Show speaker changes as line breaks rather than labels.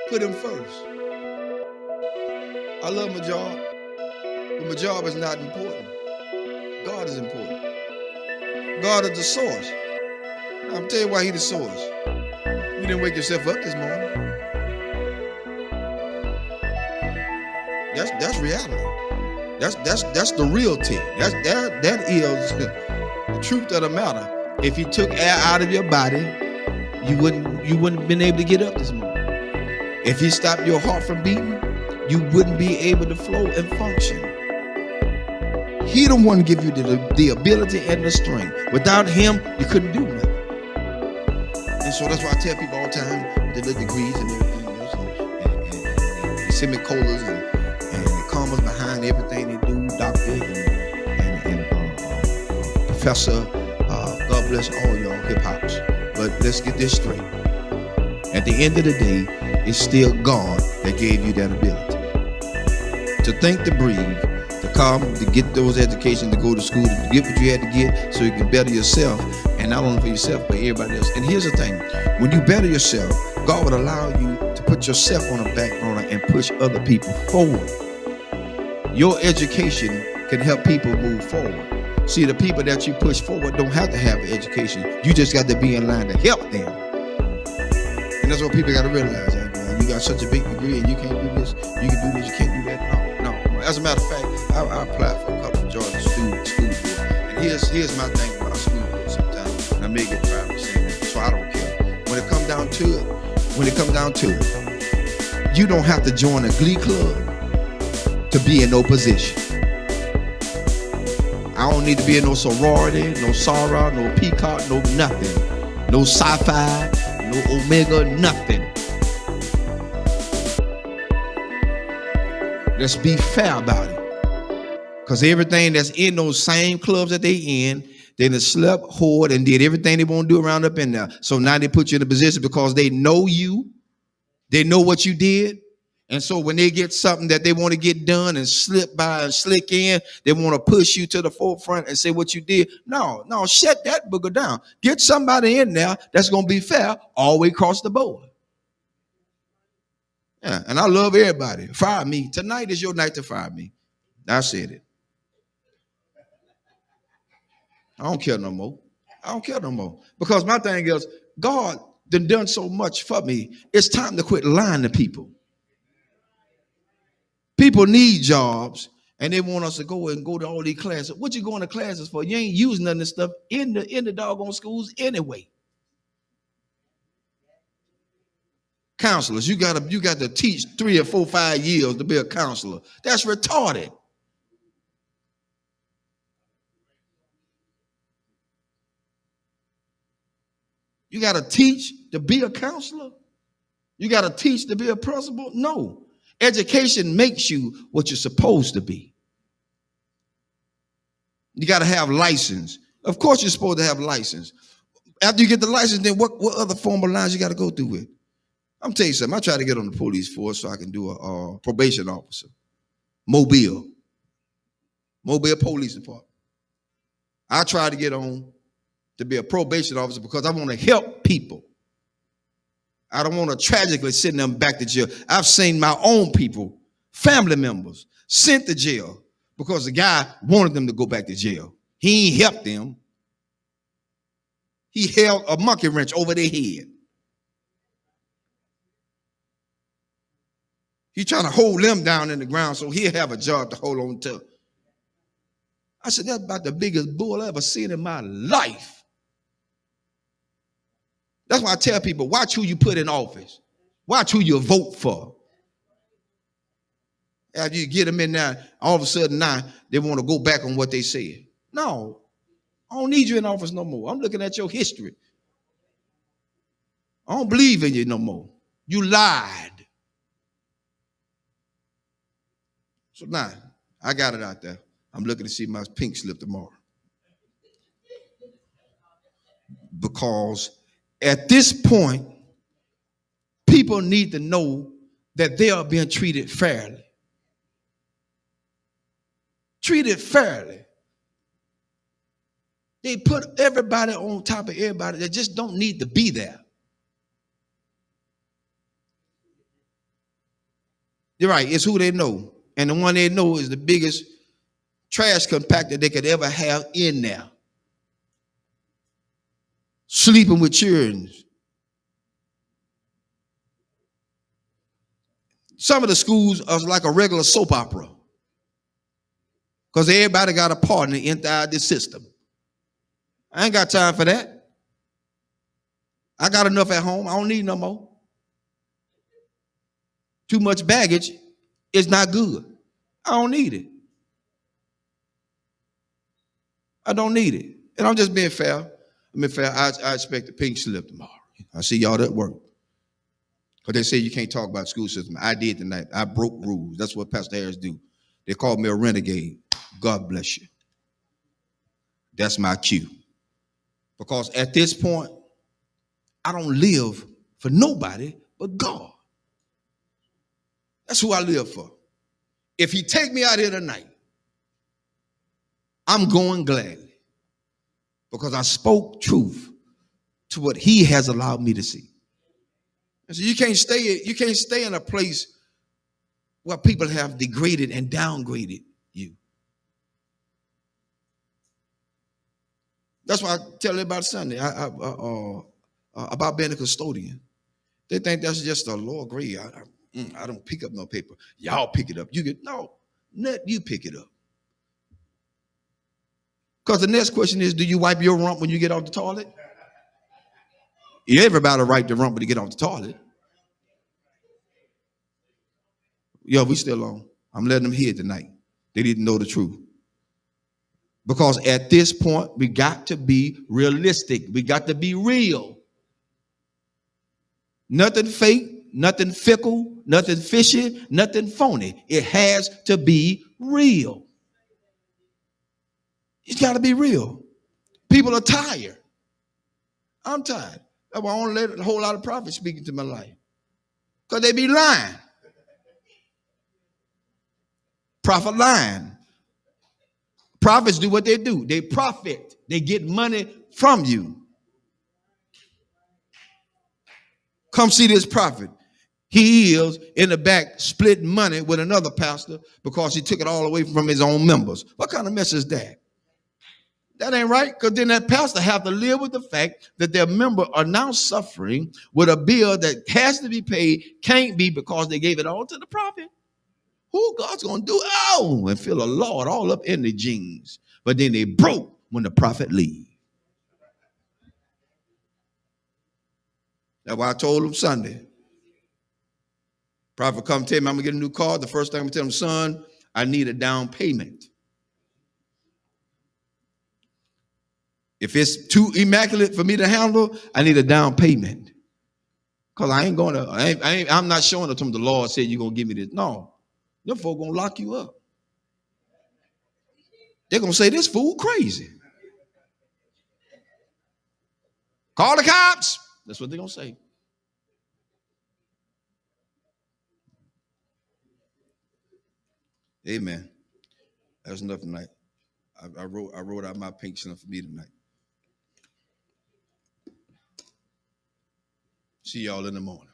put him first. I love my job, but my job is not important. God is important. God is the source. Now, I'm telling you why He's the source. You didn't wake yourself up this morning. That's reality. That's the reality. That is the truth of the matter. If He took air out of your body, you wouldn't have been able to get up this morning. If He stopped your heart from beating, you wouldn't be able to flow and function. He the one give you the ability and the strength. Without Him, you couldn't do nothing. And so that's why I tell people all the time with the little degrees and everything else, and semicolons and the commas behind everything they do, doctor and professor. God bless all y'all hip hops. But let's get this straight. At the end of the day, it's still God that gave you that ability to think, to breathe, to come, to get those educations, to go to school, to get what you had to get so you can better yourself, and not only for yourself, but everybody else. And here's the thing, when you better yourself, God would allow you to put yourself on the back burner and push other people forward. Your education can help people move forward. See, the people that you push forward don't have to have an education. You just got to be in line to help them. And that's what people got to realize. You got such a big degree and you can't do this, you can do this, you can't do that. No. As a matter of fact, I applied for a couple of Georgia school board. And here's my thing about school board sometimes. And I may get 5%, so I don't care. When it comes down to it, you don't have to join a glee club to be in no position. I don't need to be in no sorority, no Sarah, no Peacock, no nothing. No sci-fi, no Omega, nothing. Let's be fair about it. Because everything that's in those same clubs that they in, they done slept, whored, and did everything they want to do around up in there. So now they put you in a position because they know you. They know what you did. And so when they get something that they want to get done and slip by and slick in, they want to push you to the forefront and say what you did. No, shut that booger down. Get somebody in there that's going to be fair all the way across the board. Yeah, and I love everybody. Fire me. Tonight is your night to fire me. I said it. I don't care no more. Because my thing is, God done so much for me. It's time to quit lying to people. People need jobs, and they want us to go to all these classes. What you going to classes for? You ain't using none of this stuff in the doggone schools anyway. Counselors, you got to teach 3 or 4, 5 years to be a counselor. That's retarded. You got to teach to be a counselor? You got to teach to be a principal? No. Education makes you what you're supposed to be. You got to have license. Of course you're supposed to have license. After you get the license, then what other formal lines you got to go through with? I'm telling you something. I try to get on the police force so I can do a probation officer. Mobile Police Department. I try to get on to be a probation officer because I want to help people. I don't want to tragically send them back to jail. I've seen my own people, family members, sent to jail because the guy wanted them to go back to jail. He ain't helped them. He held a monkey wrench over their head. He's trying to hold them down in the ground so he'll have a job to hold on to. I said, that's about the biggest bull I ever seen in my life. That's why I tell people, watch who you put in office. Watch who you vote for. After you get them in there, all of a sudden now, they want to go back on what they said. No, I don't need you in office no more. I'm looking at your history. I don't believe in you no more. You lied. So now, I got it out there. I'm looking to see my pink slip tomorrow. Because at this point, people need to know that they are being treated fairly. Treated fairly. They put everybody on top of everybody that just don't need to be there. You're right. It's who they know. And the one they know is the biggest trash compactor they could ever have in there. Sleeping with children. Some of the schools are like a regular soap opera. Because everybody got a partner inside this system. I ain't got time for that. I got enough at home. I don't need no more. Too much baggage is not good. I don't need it. I don't need it. And I'm just being fair. I mean, fair. I expect a pink slip tomorrow. I see y'all at work. Because they say you can't talk about school system. I did tonight. I broke rules. That's what Pastor Harris do. They called me a renegade. God bless you. That's my cue. Because at this point, I don't live for nobody but God. That's who I live for. If he take me out here tonight, I'm going gladly. Because I spoke truth to what he has allowed me to see. And so you can't stay in a place where people have degraded and downgraded you. That's why I tell everybody Sunday about being a custodian. They think that's just a lower grade. I don't pick up no paper. Y'all pick it up. Let you pick it up. Because the next question is, do you wipe your rump when you get off the toilet? Everybody wipe the rump when you get off the toilet. Yo, we still on. I'm letting them hear tonight. They didn't know the truth. Because at this point, we got to be realistic. We got to be real. Nothing fake, nothing fickle, nothing fishy, nothing phony. It has to be real. It's got to be real. People are tired. I'm tired. That's why I don't let a whole lot of prophets speak into my life. Because they be lying. Prophet lying. Prophets do what they do. They profit. They get money from you. Come see this prophet. He is in the back splitting money with another pastor because he took it all away from his own members. What kind of mess is that? That ain't right, because then that pastor have to live with the fact that their members are now suffering with a bill that has to be paid, can't be because they gave it all to the prophet. Who God's going to do? Oh, and feel a Lord all up in the jeans. But then they broke when the prophet leave. That's why I told him Sunday. Prophet come tell me I'm going to get a new car. The first thing I'm going to tell him, son, I need a down payment. If it's too immaculate for me to handle, I need a down payment. Because I ain't going to, I'm not showing it to him the Lord said you're going to give me this. No. Them folk going to lock you up. They're going to say, this fool crazy. Call the cops. That's what they're going to say. Amen. That's enough tonight. I wrote out my pink slip for me tonight. See y'all in the morning.